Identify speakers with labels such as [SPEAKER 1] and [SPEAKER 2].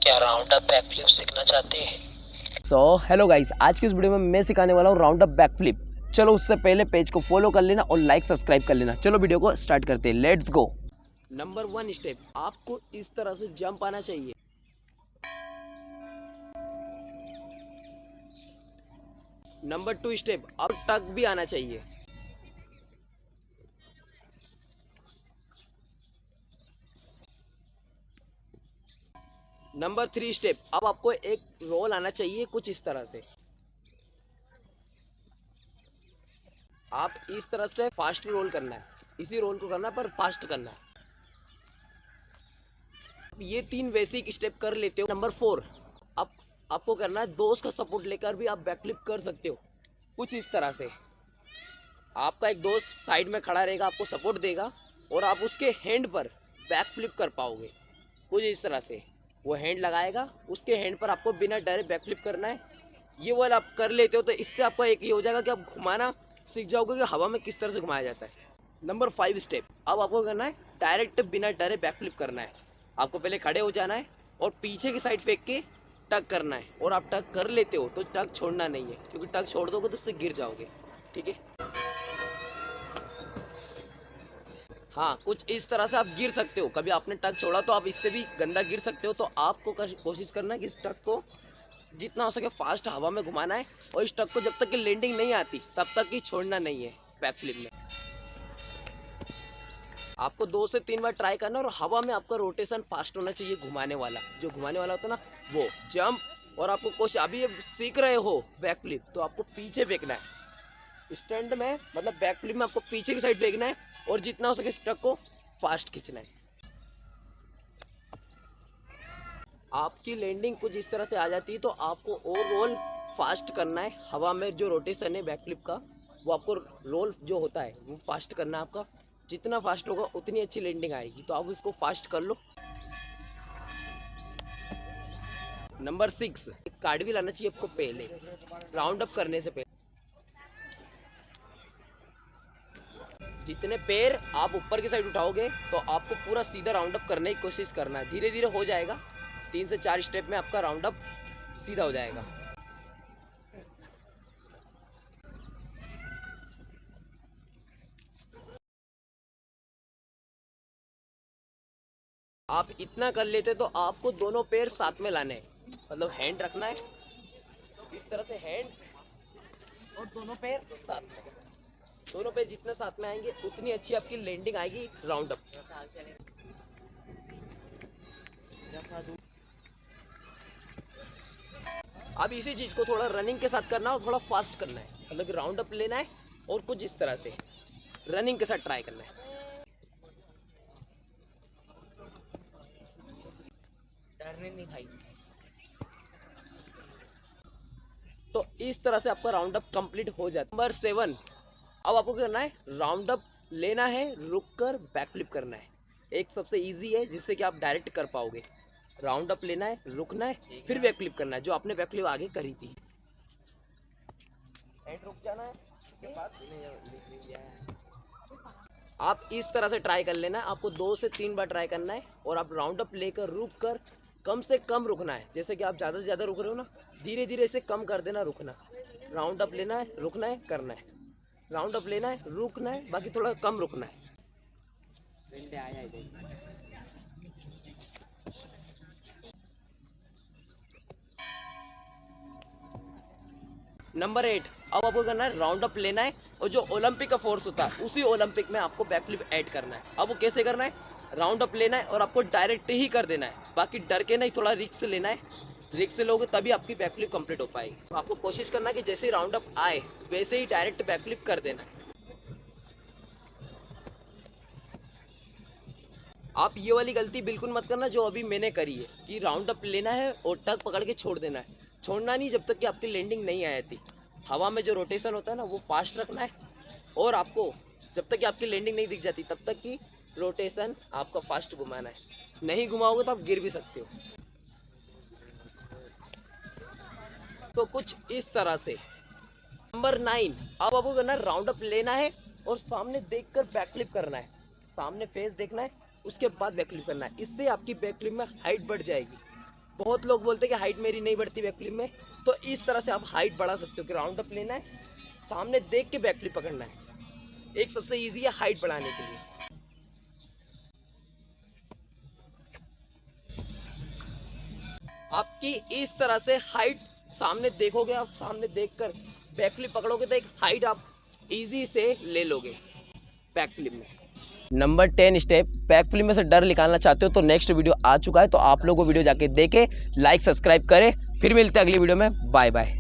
[SPEAKER 1] क्या round up backflip सीखना चाहते हैं?
[SPEAKER 2] हेलो गाइस, आज की इस वीडियो में मैं सिखाने वाला हूँ राउंड अप बैकफ्लिप। चलो उससे पहले पेज को फॉलो कर लेना और लाइक सब्सक्राइब कर लेना। चलो वीडियो को स्टार्ट करते हैं, लेट्स गो। नंबर 1 स्टेप, आपको इस तरह से जंप आना चाहिए। नंबर 2 स्टेप, अब टक भी आना चाहिए। नंबर 3 स्टेप, अब आपको एक रोल आना चाहिए कुछ इस तरह से। आप इस तरह से फास्ट रोल करना है, इसी रोल को करना है पर फास्ट करना है। ये 3 बेसिक स्टेप कर लेते हो। नंबर 4, अब आपको करना है दोस्त का सपोर्ट लेकर भी आप बैकफ्लिप कर सकते हो कुछ इस तरह से। आपका एक दोस्त साइड में खड़ा रहेगा, आपको सपोर्ट देगा और आप उसके हैंड पर बैक फ्लिप कर पाओगे कुछ इस तरह से। वो हैंड लगाएगा, उसके हैंड पर आपको बिना डरे बैक फ्लिप करना है। ये वाला आप कर लेते हो तो इससे आपका एक ये हो जाएगा कि आप घुमाना सीख जाओगे कि हवा में किस तरह से घुमाया जाता है। नंबर 5 स्टेप, अब आपको करना है डायरेक्ट बिना डरे बैक फ्लिप करना है। आपको पहले खड़े हो जाना है और पीछे की साइड फेंक के टक करना है। और आप टक कर लेते हो तो टक छोड़ना नहीं है, क्योंकि टक छोड़ दोगे तो उससे गिर जाओगे। ठीक है, हाँ, कुछ इस तरह से आप गिर सकते हो। कभी आपने टक छोड़ा तो आप इससे भी गंदा गिर सकते हो। तो आपको कोशिश करना है कि इस टक को जितना हो सके फास्ट हवा में घुमाना है और इस टक को जब तक कि लैंडिंग नहीं आती तब तक ही छोड़ना नहीं है बैकफ्लिप में। आपको 2 से 3 बार ट्राई करना है और हवा में आपका रोटेशन फास्ट होना चाहिए, घुमाने वाला जो घुमाने वाला होता है ना वो जंप। और आपको कोशिश, अभी ये सीख रहे हो बैकफ्लिप तो आपको पीछे फेंकना है स्टैंड में, मतलब बैकफ्लिप में आपको पीछे की साइड फेंकना है और जितना हो सके स्टक को फास्ट खींचना है। आपकी लैंडिंग कुछ इस तरह से आ जाती है तो आपको और रोल फास्ट करना है। हवा में जो रोटेशन है बैकफ्लिप का वो आपको रोल जो होता है वो फास्ट करना है आपका। जितना फास्ट होगा उतनी अच्छी लैंडिंग आएगी, तो आप उसको फास्ट कर लो। नंबर 6, एक कार्ड भी लाना चाहिए आपको पहले, राउंड अप करने से पहले। जितने पैर आप ऊपर की साइड उठाओगे तो आपको पूरा सीधा राउंड अप करने की कोशिश करना है। धीरे धीरे हो जाएगा, 3 से 4 स्टेप में आपका राउंड अप सीधा हो जाएगा। आप इतना कर लेते तो आपको दोनों पैर साथ में लाने हैं, मतलब हैंड रखना है इस तरह से, हैंड और दोनों पैर साथ में। दोनों पैर जितने साथ में आएंगे उतनी अच्छी आपकी लैंडिंग आएगी राउंड अप। अब इसी चीज को थोड़ा रनिंग के साथ करना है और थोड़ा फास्ट करना है, मतलब कि राउंड अप लेना है और कुछ इस तरह से रनिंग के साथ ट्राई करना है। डरने नहीं भाई। तो इस तरह से आपका राउंड अप कंप्लीट हो जाता है। नंबर 7, अब आपको क्या करना है, राउंड अप लेना है, रुक कर बैकफ्लिप करना है। एक सबसे इजी है जिससे कि आप डायरेक्ट कर पाओगे। राउंड अप लेना है, रुकना है, फिर बैकफ्लिप करना है, जो आपने बैकफ्लिप आगे करी थी। एंड रुक जाना है, उसके बाद आप इस तरह से ट्राई कर लेना। आपको 2 से 3 बार ट्राई करना है और आप राउंड अप लेकर रुक कर कम से कम रुकना है। जैसे कि आप ज़्यादा से ज़्यादा रुक रहे हो ना, धीरे धीरे इसे कम कर देना, रुकना। राउंड अप लेना है, रुकना है, करना है, राउंड अप लेना है, रुकना है, बाकी थोड़ा कम रुकना है। नंबर 8, अब आपको करना है राउंड अप लेना है और जो ओलंपिक का फोर्स होता है उसी ओलंपिक में आपको बैकफ्लिप ऐड करना है। अब वो कैसे करना है, राउंड अप लेना है और आपको डायरेक्ट ही कर देना है, बाकी डर के नहीं, थोड़ा रिस्क लेना है। रिस्क से लोगे तभी आपकी बैकफ्लिप कंप्लीट हो पाएगी। तो आपको कोशिश करना है कि जैसे ही राउंड अप आए वैसे ही डायरेक्ट बैकफ्लिप कर देना है। आप ये वाली गलती बिल्कुल मत करना जो अभी मैंने करी है, कि राउंड अप लेना है और टक पकड़ के छोड़ देना है। छोड़ना नहीं जब तक कि आपकी लैंडिंग नहीं आई थी। हवा में जो रोटेशन होता है ना वो फास्ट रखना है और आपको जब तक कि आपकी लैंडिंग नहीं दिख जाती तब तक की रोटेशन आपका फास्ट घुमाना है। नहीं घुमाओगे तो आप गिर भी सकते हो। तो कुछ इस तरह से। नंबर 9, अब आपको करना है राउंड अप लेना है और सामने देखकर बैकफ्लिप करना है। सामने फेस देखना है, उसके बाद बैकफ्लिप करना है। इससे आपकी बैकफ्लिप में हाइट बढ़ जाएगी। बहुत लोग बोलते हैं कि हाइट मेरी नहीं बढ़ती बैकफ्लिप में, तो इस तरह से आप हाइट बढ़ा सकते हो कि राउंड अप लेना है, सामने देख के बैकफ्लिप पकड़ना है। एक सबसे इजी है हाइट बढ़ाने के लिए। आपकी इस तरह से हाइट सामने देखोगे, आप सामने देखकर बैकफ्लिप पकड़ोगे तो एक हाइट आप इजी से ले लोगे बैकफ्लिप में। नंबर 10 स्टेप, बैकफ्लिप में से डर निकालना चाहते हो तो नेक्स्ट वीडियो आ चुका है, तो आप लोगों को वीडियो जाके देखे, लाइक सब्सक्राइब करें। फिर मिलते हैं अगली वीडियो में। Bye bye.